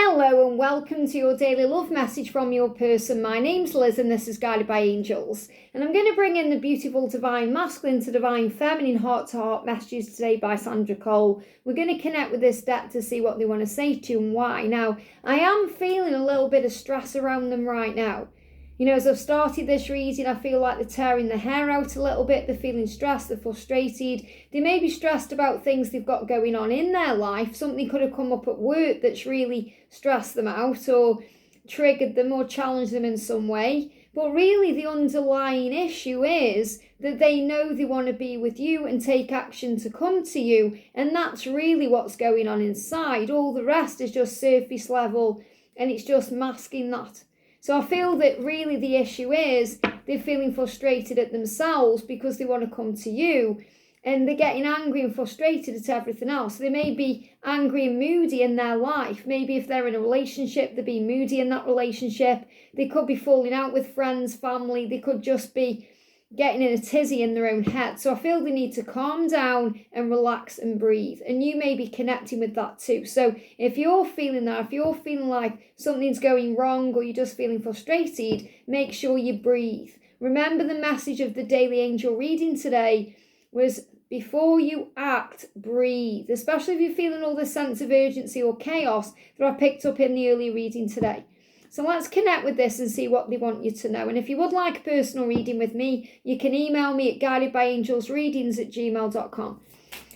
Hello and welcome to your daily love message from your person. My name's Liz and this is Guided by Angels. And I'm going to bring in the beautiful divine masculine to divine feminine heart-to-heart messages today by Sandra. We're going to connect with this deck to see what they want to say to you and why. Now, I am feeling a little bit of stress around them right now. You know, as I've started this reading, I feel like they're tearing their hair out a little bit. They're feeling stressed, they're frustrated. They may be stressed about things they've got going on in their life. Something could have come up at work that's really stressed them out or triggered them or challenged them in some way. But really the underlying issue is that they know they want to be with you and take action to come to you. And that's really what's going on inside. All the rest is just surface level and it's just masking that. So I feel that really the issue is they're feeling frustrated at themselves because they want to come to you and they're getting angry and frustrated at everything else. They may be angry and moody in their life. Maybe if they're in a relationship, they're being moody in that relationship. They could be falling out with friends, family. They could just be getting in a tizzy in their own head. So I feel they need to calm down and relax and breathe. And you may be connecting with that too. So if you're feeling that, if you're feeling like something's going wrong or you're just feeling frustrated, make sure you breathe. Remember the message of the daily angel reading today was before you act, breathe. Especially if you're feeling all this sense of urgency or chaos that I picked up in the early reading today. So let's connect with this and see what they want you to know. And if you would like a personal reading with me, you can email me at guidedbyangelsreadings@gmail.com.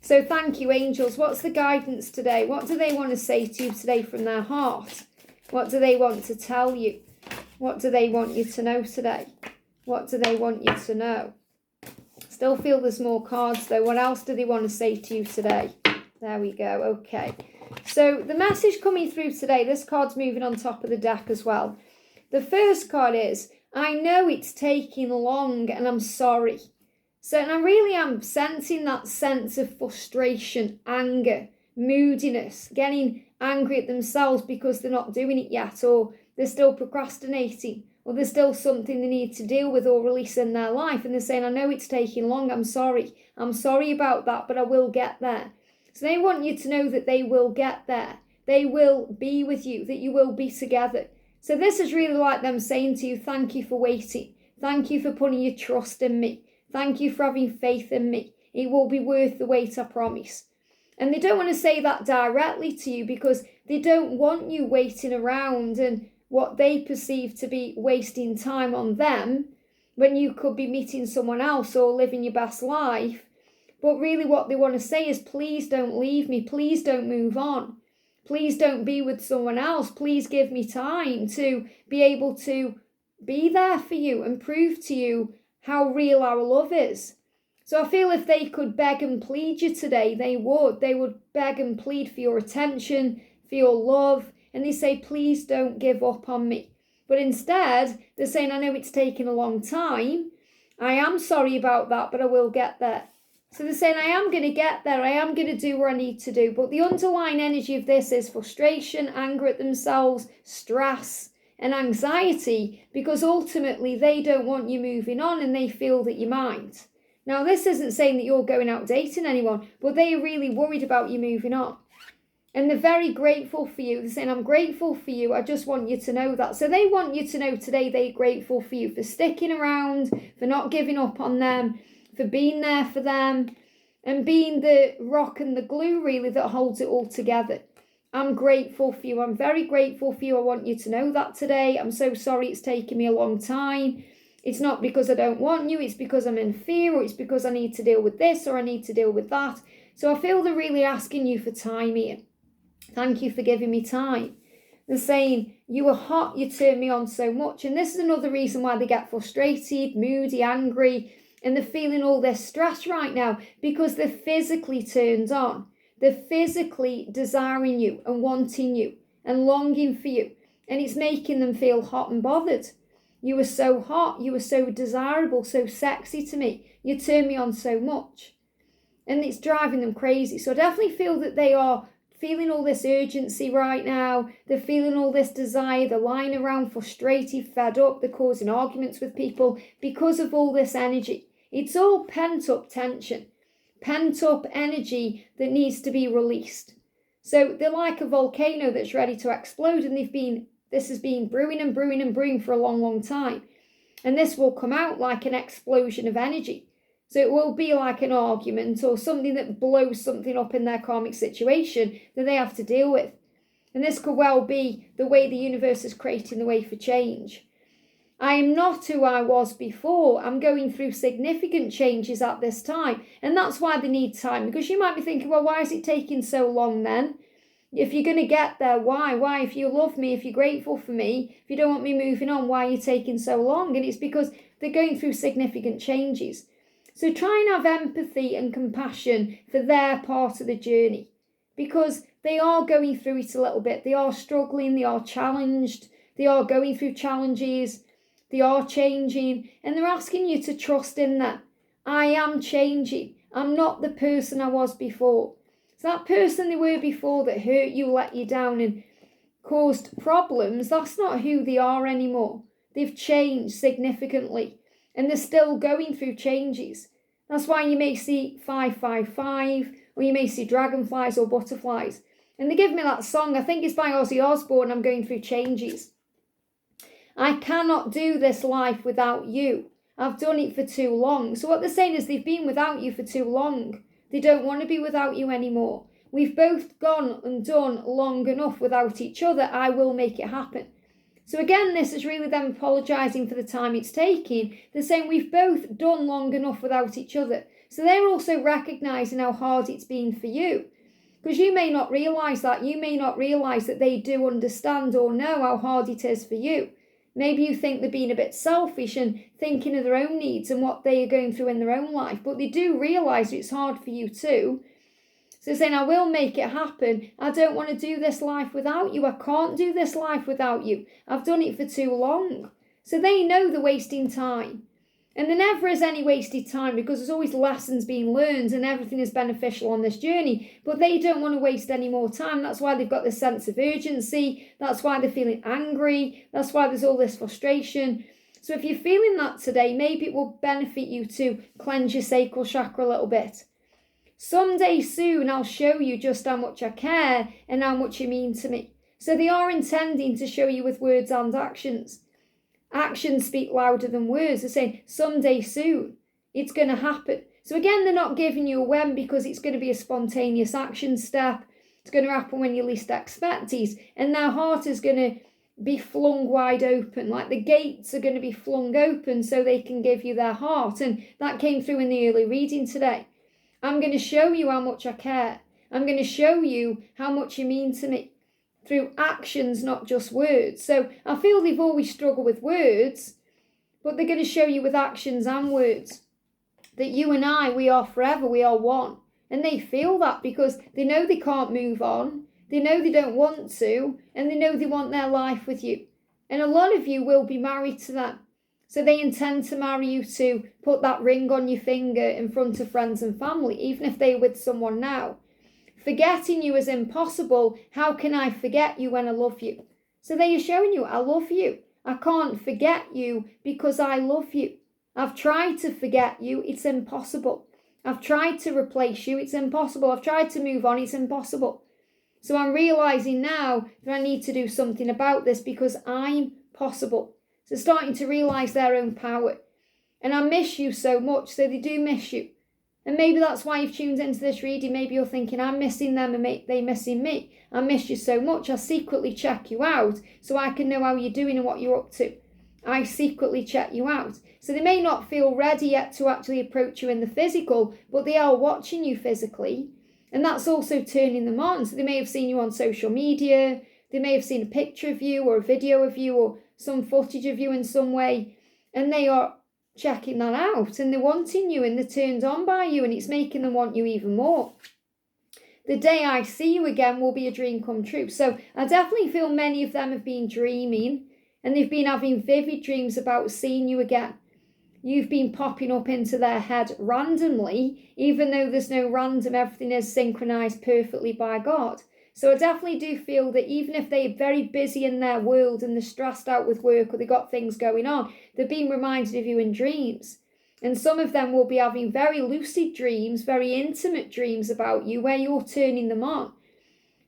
So thank you, angels. What's the guidance today? What do they want to say to you today from their heart? What do they want to tell you? What do they want you to know today? What do they want you to know? Still feel there's more cards though. What else do they want to say to you today? There we go. Okay. So the message coming through today, this card's moving on top of the deck as well. The first card is, I know it's taking long and I'm sorry. So and I really am sensing that sense of frustration, anger, moodiness, getting angry at themselves because they're not doing it yet, or they're still procrastinating, or there's still something they need to deal with or release in their life. And they're saying, I know it's taking long, I'm sorry. I'm sorry about that, but I will get there. So they want you to know that they will get there. They will be with you, that you will be together. So this is really like them saying to you, thank you for waiting. Thank you for putting your trust in me. Thank you for having faith in me. It will be worth the wait, I promise. And they don't want to say that directly to you because they don't want you waiting around and what they perceive to be wasting time on them when you could be meeting someone else or living your best life. But really what they want to say is, please don't leave me. Please don't move on. Please don't be with someone else. Please give me time to be able to be there for you and prove to you how real our love is. So I feel if they could beg and plead you today, they would. They would beg and plead for your attention, for your love. And they say, please don't give up on me. But instead, they're saying, I know it's taken a long time. I am sorry about that, but I will get there. So they're saying, I am going to get there. I am going to do what I need to do. But the underlying energy of this is frustration, anger at themselves, stress and anxiety, because ultimately they don't want you moving on and they feel that you might. Now, this isn't saying that you're going out dating anyone, but they are really worried about you moving on. And they're very grateful for you. They're saying, I'm grateful for you. I just want you to know that. So they want you to know today they're grateful for you for sticking around, for not giving up on them, for being there for them and being the rock and the glue really that holds it all together. I'm grateful for you. I'm very grateful for you. I want you to know that today. I'm so sorry it's taken me a long time. It's not because I don't want you. It's because I'm in fear, or it's because I need to deal with this or I need to deal with that. So I feel they're really asking you for time here. Thank you for giving me time. They're saying, you were hot, you turned me on so much. And this is another reason why they get frustrated, moody, angry, and they're feeling all this stress right now because they're physically turned on. They're physically desiring you and wanting you and longing for you. And it's making them feel hot and bothered. You were so hot. You were so desirable, so sexy to me. You turned me on so much. And it's driving them crazy. So I definitely feel that they are feeling all this urgency right now. They're feeling all this desire. They're lying around frustrated, fed up. They're causing arguments with people because of all this energy. It's all pent up tension, pent up energy that needs to be released. So they're like a volcano that's ready to explode, and this has been brewing and brewing and brewing for a long, long time. And this will come out like an explosion of energy. So it will be like an argument or something that blows something up in their karmic situation that they have to deal with. And this could well be the way the universe is creating the way for change. I am not who I was before. I'm going through significant changes at this time. And that's why they need time. Because you might be thinking, well, why is it taking so long then? If you're going to get there, why? Why? If you love me, if you're grateful for me, if you don't want me moving on, why are you taking so long? And it's because they're going through significant changes. So try and have empathy and compassion for their part of the journey, because they are going through it a little bit. They are struggling, they are challenged, they are going through challenges, they are changing, and they're asking you to trust in that. I am changing. I'm not the person I was before. So that person they were before that hurt you, let you down and caused problems, that's not who they are anymore. They've changed significantly and they're still going through changes. That's why you may see 555 or you may see dragonflies or butterflies. And they give me that song, I think it's by Ozzy Osbourne, I'm going through changes. I cannot do this life without you. I've done it for too long. So what they're saying is they've been without you for too long. They don't want to be without you anymore. We've both gone and done long enough without each other. I will make it happen. So again, this is really them apologising for the time it's taking. They're saying we've both done long enough without each other. So they're also recognising how hard it's been for you. Because you may not realise that. You may not realise that they do understand or know how hard it is for you. Maybe you think they're being a bit selfish and thinking of their own needs and what they are going through in their own life. But they do realise it's hard for you too. So they're saying, I will make it happen. I don't want to do this life without you. I can't do this life without you. I've done it for too long. So they know they're wasting time. And there never is any wasted time because there's always lessons being learned and everything is beneficial on this journey. But they don't want to waste any more time. That's why they've got this sense of urgency. That's why they're feeling angry. That's why there's all this frustration. So if you're feeling that today, maybe it will benefit you to cleanse your sacral chakra a little bit. Someday soon, I'll show you just how much I care and how much you mean to me. So they are intending to show you with words and actions. Actions speak louder than words. They're saying, someday soon, it's going to happen. So again, they're not giving you a when because it's going to be a spontaneous action step. It's going to happen when you least expect it. And their heart is going to be flung wide open. Like the gates are going to be flung open so they can give you their heart. And that came through in the early reading today. I'm going to show you how much I care. I'm going to show you how much you mean to me. Through actions, not just words. So I feel they've always struggled with words, but they're going to show you with actions and words that you and I, we are forever, we are one. And they feel that because they know they can't move on, they know they don't want to, and they know they want their life with you. And a lot of you will be married to them. So they intend to marry you to put that ring on your finger in front of friends and family, even if they're with someone now. Forgetting you is impossible. How can I forget you when I love you? So they are showing you, I love you. I can't forget you because I love you. I've tried to forget you. It's impossible. I've tried to replace you. It's impossible. I've tried to move on. It's impossible. So I'm realising now that I need to do something about this because I'm possible. So starting to realise their own power. And I miss you so much. So they do miss you. And maybe that's why you've tuned into this reading. Maybe you're thinking, I'm missing them and they missing me. I miss you so much. I secretly check you out so I can know how you're doing and what you're up to. I secretly check you out. So they may not feel ready yet to actually approach you in the physical, but they are watching you physically. And that's also turning them on. So they may have seen you on social media. They may have seen a picture of you or a video of you or some footage of you in some way. And they are checking that out and they're wanting you and they're turned on by you and it's making them want you even more. The day I see you again will be a dream come true. So I definitely feel many of them have been dreaming and they've been having vivid dreams about seeing you again. You've been popping up into their head randomly, even though there's no random, everything is synchronized perfectly by God. So I definitely do feel that even if they're very busy in their world and they're stressed out with work or they've got things going on, they're being reminded of you in dreams. And some of them will be having very lucid dreams, very intimate dreams about you where you're turning them on.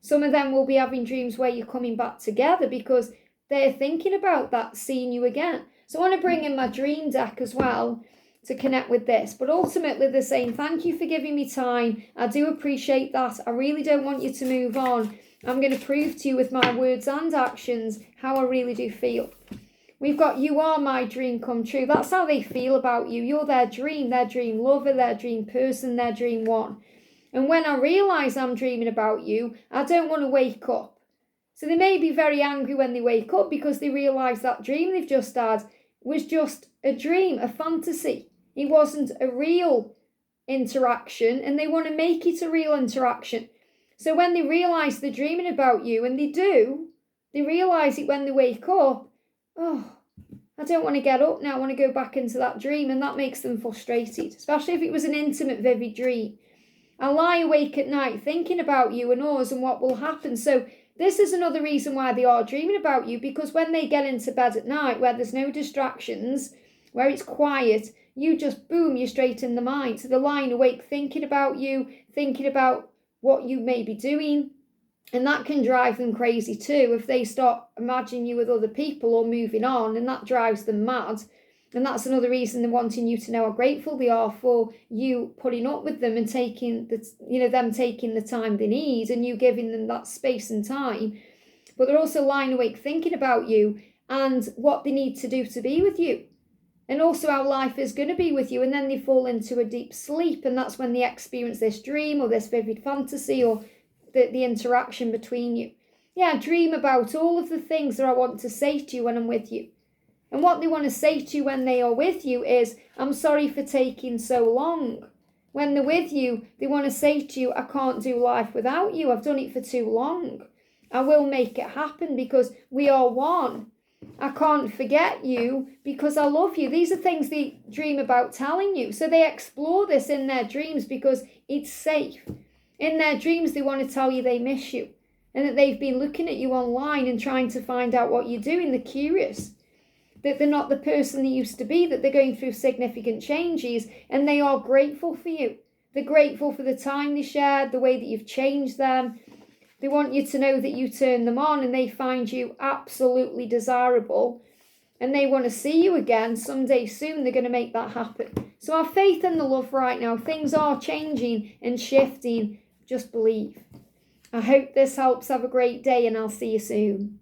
Some of them will be having dreams where you're coming back together because they're thinking about that, seeing you again. So I want to bring in my dream deck as well to connect with this. But ultimately they're saying, thank you for giving me time. I do appreciate that. I really don't want you to move on. I'm going to prove to you with my words and actions how I really do feel. We've got, you are my dream come true. That's how they feel about you. You're their dream lover, their dream person, their dream one. And when I realise I'm dreaming about you, I don't want to wake up. So they may be very angry when they wake up because they realise that dream they've just had was just a dream, a fantasy. It wasn't a real interaction, and they want to make it a real interaction. So when they realise they're dreaming about you, and they realise it when they wake up, oh, I don't want to get up now, I want to go back into that dream, and that makes them frustrated, especially if it was an intimate, vivid dream. I lie awake at night thinking about you and us and what will happen. So this is another reason why they are dreaming about you, because when they get into bed at night where there's no distractions, where it's quiet, you just, boom, you're straight in the mind. So they're lying awake thinking about you, thinking about what you may be doing. And that can drive them crazy too if they start imagining you with other people or moving on, and that drives them mad. And that's another reason they're wanting you to know how grateful they are for you putting up with them and taking them taking the time they need and you giving them that space and time. But they're also lying awake thinking about you and what they need to do to be with you, and also how life is going to be with you. And then they fall into a deep sleep, and that's when they experience this dream or this vivid fantasy or the interaction between you. Yeah, dream about all of the things that I want to say to you when I'm with you. And what they want to say to you when they are with you is, I'm sorry for taking so long. When they're with you, they want to say to you, I can't do life without you. I've done it for too long. I will make it happen because we are one. I can't forget you because I love you. These are things they dream about telling you. So they explore this in their dreams because it's safe. In their dreams, they want to tell you they miss you and that they've been looking at you online and trying to find out what you're doing. They're curious, that they're not the person they used to be, that they're going through significant changes, and they are grateful for you. They're grateful for the time they shared, the way that you've changed them. They want you to know that you turn them on and they find you absolutely desirable, and they want to see you again someday soon. They're going to make that happen. So have faith in the love right now. Things are changing and shifting. Just believe. I hope this helps. Have a great day, and I'll see you soon.